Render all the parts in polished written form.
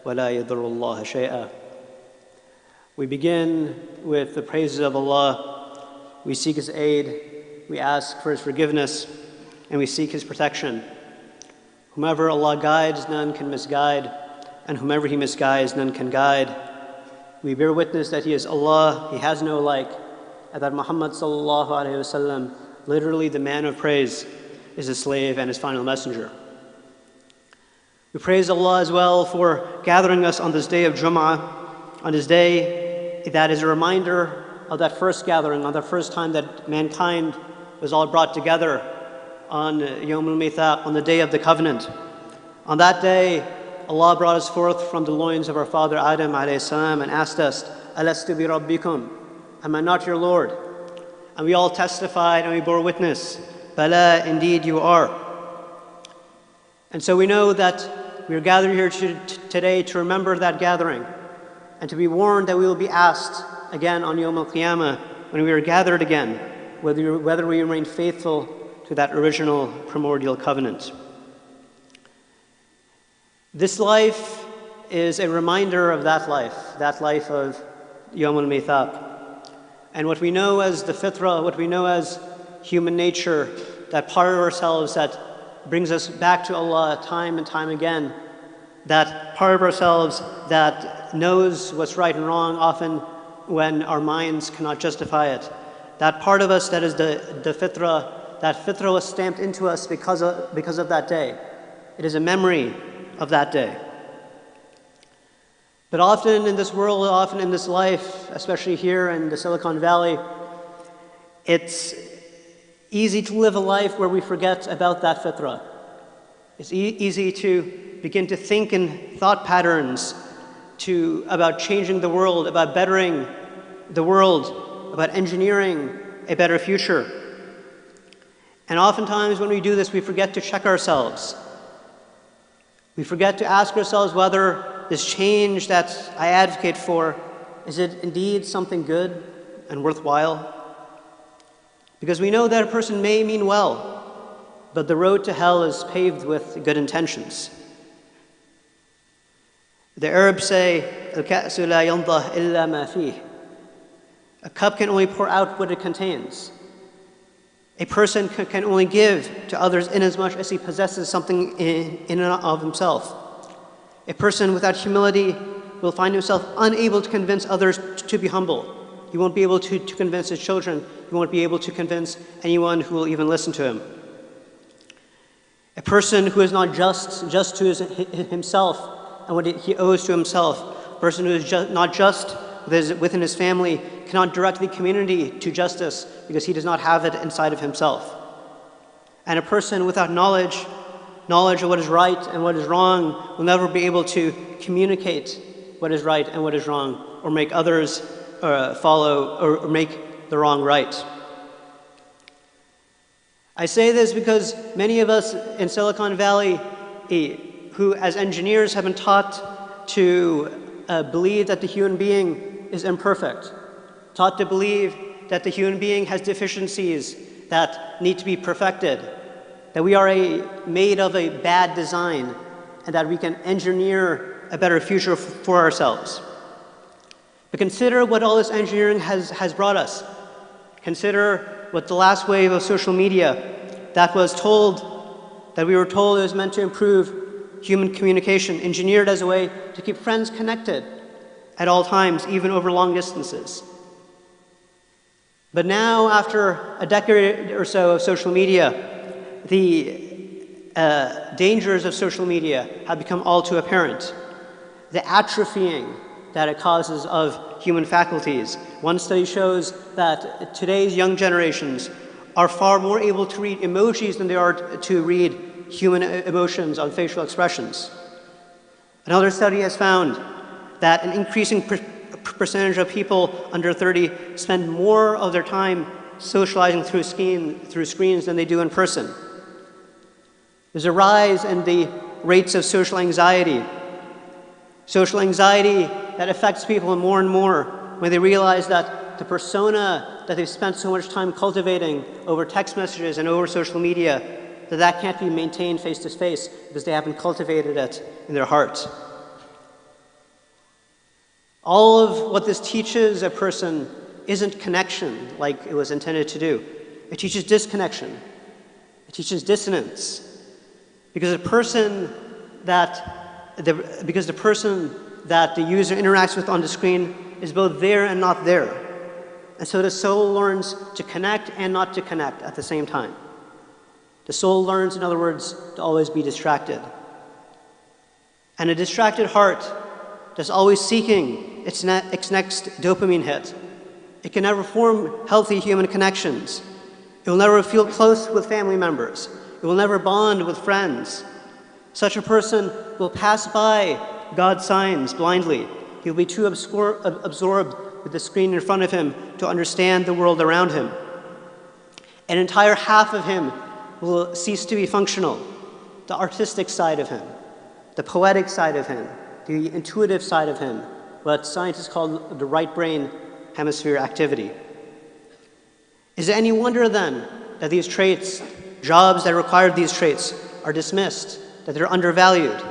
وَلَا يَضُرُّ اللَّهَ شَيْئًا. We begin with the praises of Allah. We seek His aid, we ask for His forgiveness, and we seek His protection. Whomever Allah guides, none can misguide, and whomever He misguides, none can guide. We bear witness that He is Allah, He has no like, and that Muhammad sallallahu alaihi wasallam, literally the man of praise, is His slave and His final messenger. We praise Allah as well for gathering us on this day of Jumu'ah, on this day that is a reminder of that first gathering, on the first time that mankind was all brought together on Yawm al-Mithaq, on the day of the covenant. On that day, Allah brought us forth from the loins of our father Adam alayhi salam and asked us, Alastu bi rabbikum? Am I not your Lord? And we all testified and we bore witness, Bala, indeed you are. And so we know that we are gathered here today to remember that gathering and to be warned that we will be asked again on Yawm al-Qiyamah when we are gathered again, whether we remain faithful to that original primordial covenant. This life is a reminder of that life of Yawm al-Mithaq. And what we know as the fitrah, what we know as human nature, that part of ourselves that brings us back to Allah time and time again, that part of ourselves that knows what's right and wrong often when our minds cannot justify it. That part of us that is the fitrah, that fitrah was stamped into us because of that day. It is a memory of that day. But often in this world, often in this life, especially here in the Silicon Valley, it's easy to live a life where we forget about that fitrah. It's easy to begin to think in thought patterns about changing the world, about bettering the world, about engineering a better future. And oftentimes when we do this, we forget to check ourselves. We forget to ask ourselves whether this change that I advocate for, is it indeed something good and worthwhile? Because we know that a person may mean well, but the road to hell is paved with good intentions. The Arabs say, "Al-ka'su la yandah illa ma fih." A cup can only pour out what it contains. A person can only give to others inasmuch as he possesses something in and of himself. A person without humility will find himself unable to convince others to be humble. He won't be able to convince his children. He won't be able to convince anyone who will even listen to him. A person who is not just to himself and what he owes to himself, a person who is not just within his family, cannot direct the community to justice because he does not have it inside of himself. And a person without knowledge of what is right and what is wrong will never be able to communicate what is right and what is wrong, or make others follow or make the wrong right. I say this because many of us in Silicon Valley who as engineers have been taught to believe that the human being is imperfect, taught to believe that the human being has deficiencies that need to be perfected, that we are made of a bad design, and that we can engineer a better future for ourselves. But consider what all this engineering has brought us. Consider what the last wave of social media that we were told it was meant to improve human communication, engineered as a way to keep friends connected at all times, even over long distances. But now, after a decade or so of social media, the dangers of social media have become all too apparent. The atrophying that it causes of human faculties. One study shows that today's young generations are far more able to read emojis than they are to read human emotions on facial expressions. Another study has found that an increasing percentage of people under 30 spend more of their time socializing through screens than they do in person. There's a rise in the rates of social anxiety that affects people more and more when they realize that the persona that they've spent so much time cultivating over text messages and over social media, that can't be maintained face to face because they haven't cultivated it in their hearts. All of what this teaches a person isn't connection like it was intended to do. It teaches disconnection. It teaches dissonance. Because the person that the user interacts with on the screen is both there and not there. And so the soul learns to connect and not to connect at the same time. The soul learns, in other words, to always be distracted. And a distracted heart that's always seeking its next dopamine hit. It can never form healthy human connections. It will never feel close with family members. It will never bond with friends. Such a will pass by God's signs blindly. He'll be too absorbed with the screen in front of him to understand the world around him. An entire half of him will cease to be functional. The artistic side of him, the poetic side of him, the intuitive side of him, what scientists call the right brain hemisphere activity. Is it any wonder then that these traits, jobs that require these traits, are dismissed, that they're undervalued?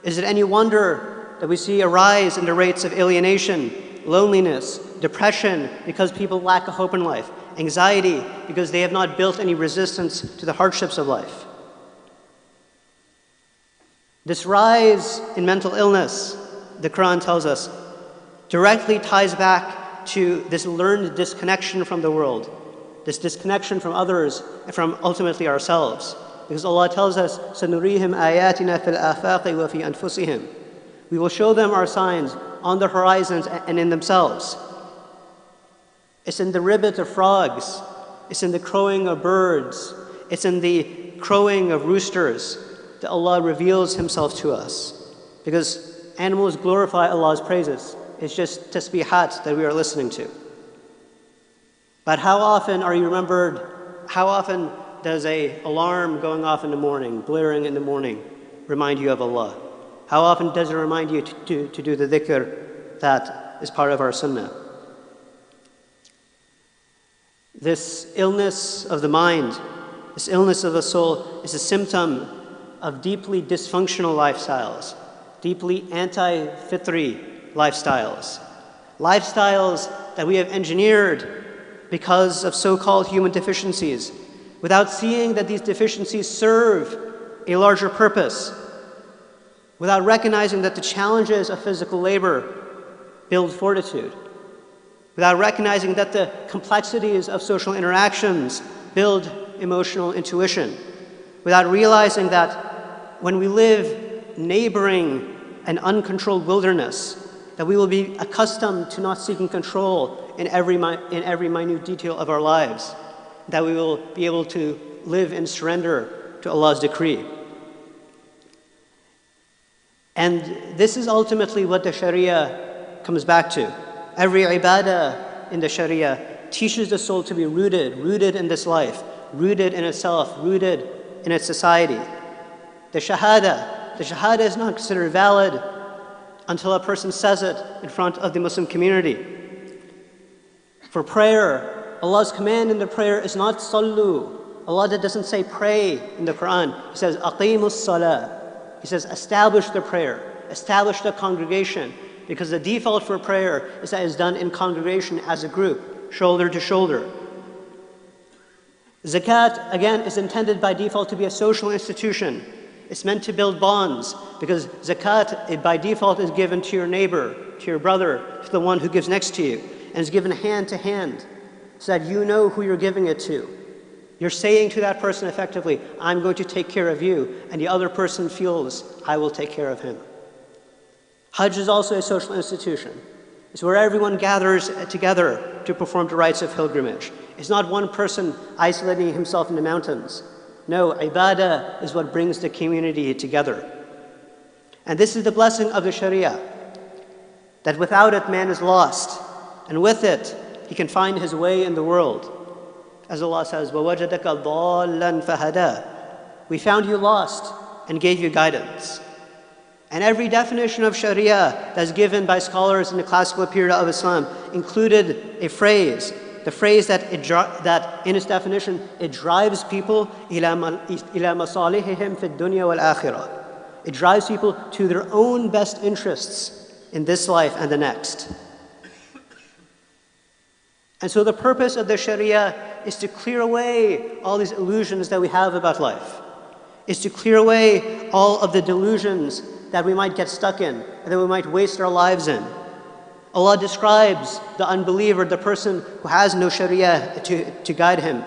Is it any wonder that we see a rise in the rates of alienation, loneliness, depression because people lack a hope in life, anxiety because they have not built any resistance to the hardships of life? This rise in mental illness, the Quran tells us, directly ties back to this learned disconnection from the world, this disconnection from others and from ultimately ourselves. Because Allah tells us, سَنُرِيهِمْ آيَاتِنَا فِي الْآفَاقِ وَفِي أَنفُسِهِمْ. We will show them our signs on the horizons and in themselves. It's in the ribbit of frogs. It's in the crowing of birds. It's in the crowing of roosters that Allah reveals Himself to us. Because animals glorify Allah's praises. It's just tasbihat that we are listening to. But how often are you remembered? How often does an alarm going off in the morning, blaring in the morning, remind you of Allah? How often does it remind you to do the dhikr that is part of our sunnah? This illness of the mind, this illness of the soul, is a symptom of deeply dysfunctional lifestyles, deeply anti-fitri lifestyles, lifestyles that we have engineered because of so-called human deficiencies, without seeing that these deficiencies serve a larger purpose, without recognizing that the challenges of physical labor build fortitude, without recognizing that the complexities of social interactions build emotional intuition, without realizing that when we live neighboring an uncontrolled wilderness, that we will be accustomed to not seeking control in every minute detail of our lives, that we will be able to live in surrender to Allah's decree. And this is ultimately what the Sharia comes back to. Every ibadah in the Sharia teaches the soul to be rooted in this life, rooted in itself, rooted in its society. The Shahada is not considered valid until a person says it in front of the Muslim community. For prayer, Allah's command in the prayer is not sallu. Allah doesn't say pray in the Quran. He says aqimus salah. He says establish the prayer, establish the congregation, because the default for prayer is that it's done in congregation as a group, shoulder to shoulder. Zakat, again, is intended by default to be a social institution. It's meant to build bonds, because zakat, by default, is given to your neighbor, to your brother, to the one who gives next to you, and is given hand to hand, so that you know who you're giving it to. You're saying to that person effectively, I'm going to take care of you, and the other person feels, I will take care of him. Hajj is also a social institution. It's where everyone gathers together to perform the rites of pilgrimage. It's not one person isolating himself in the mountains. No, ibadah is what brings the community together. And this is the blessing of the Sharia, that without it man is lost, and with it he can find his way in the world. As Allah says, وَوَجَدَكَ ضَالًّا فَهَدَى. We found you lost and gave you guidance. And every definition of Sharia that's given by scholars in the classical period of Islam included a phrase, the phrase that in its definition, it drives people إِلَى مَصَالِحِهِمْ فِي الدُّنْيَا وَالْآخِرَةِ. It drives people to their own best interests in this life and the next. And so the purpose of the Sharia is to clear away all these illusions that we have about life, is to clear away all of the delusions that we might get stuck in and that we might waste our lives in. Allah describes the unbeliever, the person who has no Sharia to guide him,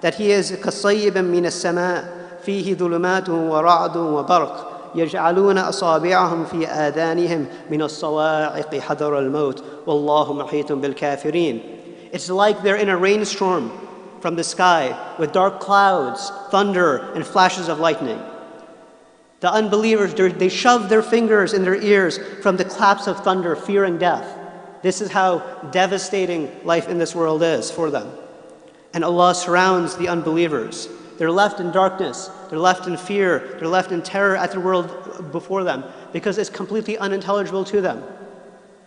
that he is كَصَيِّبٍ مِّنَ السَّمَاءِ فِيهِ ظُلُمَاتٌ وَرَعْدٌ وَبَرْقٌ يجعلون أصابعهم في آذانهم من الصواعق حذر الموت والله محيط بالكافرين. It's like they're in a rainstorm from the sky with dark clouds, thunder, and flashes of lightning. The unbelievers, they shove their fingers in their ears from the claps of thunder, fearing death. This is how devastating life in this world is for them. And Allah surrounds the unbelievers. They're left in darkness, they're left in fear, they're left in terror at the world before them because it's completely unintelligible to them.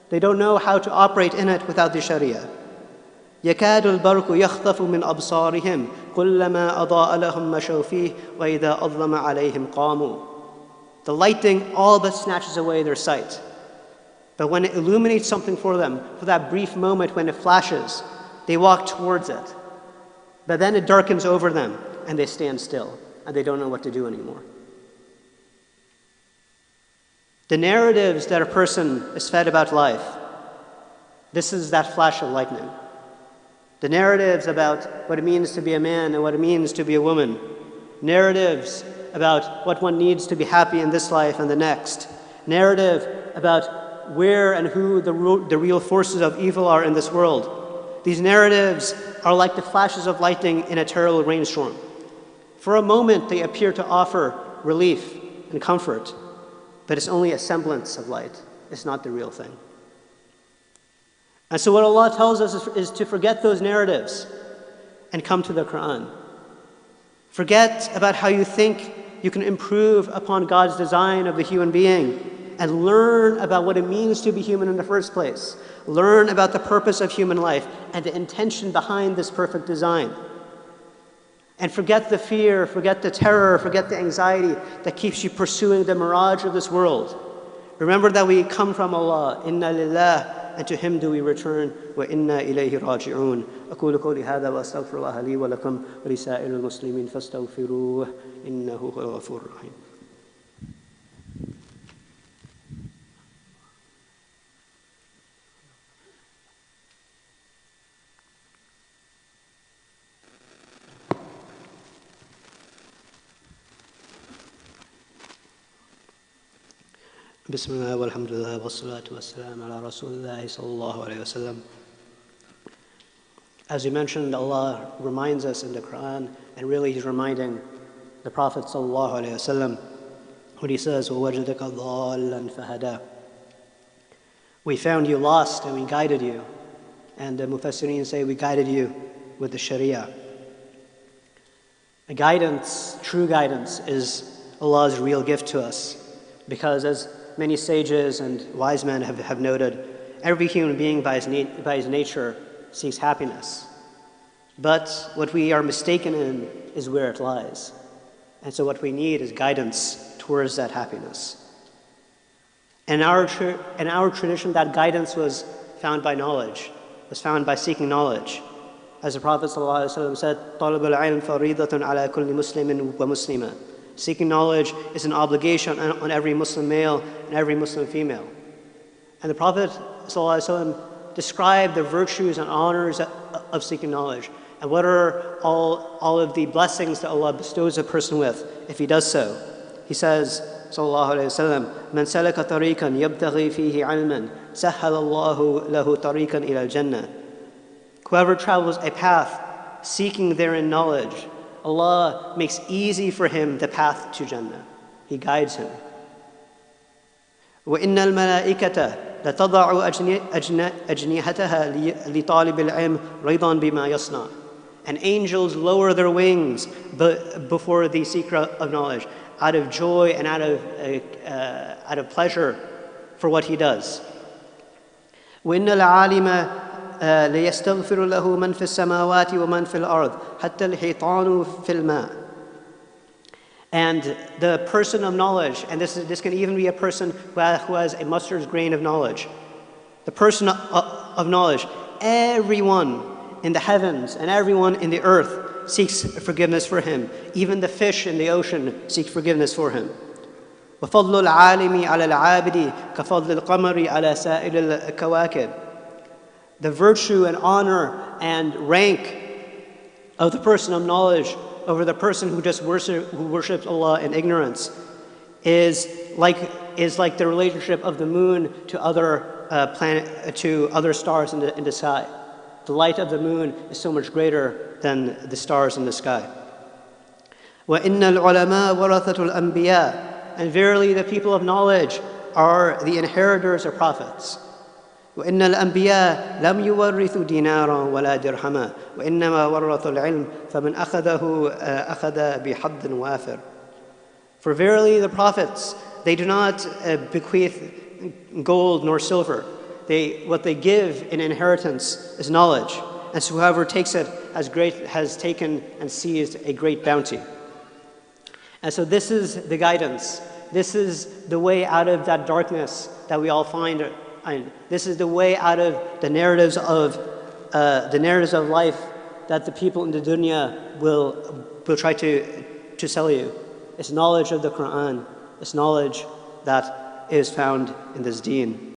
They don't know how to operate in it without the Sharia. يكاد البرق يخطف من أبصارهم كلما أضاء لهم مشوا فيه وإذا أظلم عليهم قاموا. The lightning all but snatches away their sight. But when it illuminates something for them, for that brief moment when it flashes, they walk towards it. But then it darkens over them and they stand still and they don't know what to do anymore. The narratives that a person is fed about life, this is that flash of lightning. The narratives about what it means to be a man and what it means to be a woman. Narratives about what one needs to be happy in this life and the next. Narrative about where and who the real forces of evil are in this world. These narratives are like the flashes of lightning in a terrible rainstorm. For a moment, they appear to offer relief and comfort, but it's only a semblance of light. It's not the real thing. And so what Allah tells us is to forget those narratives and come to the Quran. Forget about how you think you can improve upon God's design of the human being and learn about what it means to be human in the first place. Learn about the purpose of human life and the intention behind this perfect design. And forget the fear, forget the terror, forget the anxiety that keeps you pursuing the mirage of this world. Remember that we come from Allah. Inna lillah. And to Him do we return. وَإِنَّا إِلَيْهِ رَاجِعُونَ أقول قولي هذا وأستغفر الله لي ولكم ولسائر المسلمين فاستغفروه إنه هو الغفور الرحيم. Bismillah walhamdulillah wassalatu wassalam ala rasulillah sallallahu alayhi wasallam. As we mentioned, Allah reminds us in the Quran, and really He's reminding the Prophet sallallahu alayhi wasallam when He says, وَوَجَدَكَ ضَالًّا فَهَدَى. We found you lost and we guided you. And the Mufassirin say we guided you with the Sharia. Guidance, true guidance, is Allah's real gift to us. Because as many sages and wise men have noted, every human being by his nature seeks happiness. But what we are mistaken in is where it lies. And so what we need is guidance towards that happiness. In our tradition, that guidance was found by knowledge, was found by seeking knowledge. As the Prophet ﷺ said, طَلَبُ الْعِلْمِ فَرِيضَةٌ عَلَى كُلِّ مُسْلِمٍ وَمُسْلِمَةٍ. Seeking knowledge is an obligation on every Muslim male and every Muslim female. And the Prophet ﷺ described the virtues and honors of seeking knowledge. And what are all of the blessings that Allah bestows a person with if he does so. He says, sallallahu alayhi wa sallam, مَنْ سَلَكَ طَرِيقًا يَبْتَغِي فِيهِ عِلْمًا سَهَّلَ اللَّهُ لَهُ طَرِيقًا إِلَى الْجَنَّةِ. Whoever travels a path seeking therein knowledge, Allah makes easy for him the path to Jannah. He guides him. وَإِنَّ الْمَلَائِكَةَ لَتَضَعُ أَجْنِحَتَهَا لِطَالِبِ الْعِلْمِ رِضًا بِمَا يَصْنَعُ. And angels lower their wings before the seeker of knowledge, out of joy and out of pleasure for what he does. وَإِنَّ الْعَالِمَ ليستغفر له من في السماوات ومن في الأرض حتى الحيطان في الماء. And the person of knowledge, and this can even be a person who has a mustard grain of knowledge. The person of knowledge, everyone in the heavens and everyone in the earth seeks forgiveness for him. Even the fish in the ocean seek forgiveness for him. وَفَضْلُ الْعَالِمِ عَلَى الْعَابِدِ كَفَضْلِ الْقَمَرِ عَلَى سَائِرِ الْكَوَاكِبِ. The virtue and honor and rank of the person of knowledge over the person who just worships Allah in ignorance is like the relationship of the moon to other stars in the sky. The light of the moon is so much greater than the stars in the sky. وَإِنَّ الْعُلَمَاءَ وَرَثَةُ الْأَنْبِيَاءِ. And verily the people of knowledge are the inheritors of prophets. وإن الأنبياء لم يورثوا دينارا ولا درهما وإنما ورثوا العلم فمن أخذه أخذ بحظ وافر. For verily the prophets, they do not bequeath gold nor silver. What they give in inheritance is knowledge. And so whoever takes it has taken and seized a great bounty. And so this is the guidance. This is the way out of that darkness that we all find. And this is the way out of the narratives of life that the people in the dunya will try to sell you. It's knowledge of the Quran. It's knowledge that is found in this deen.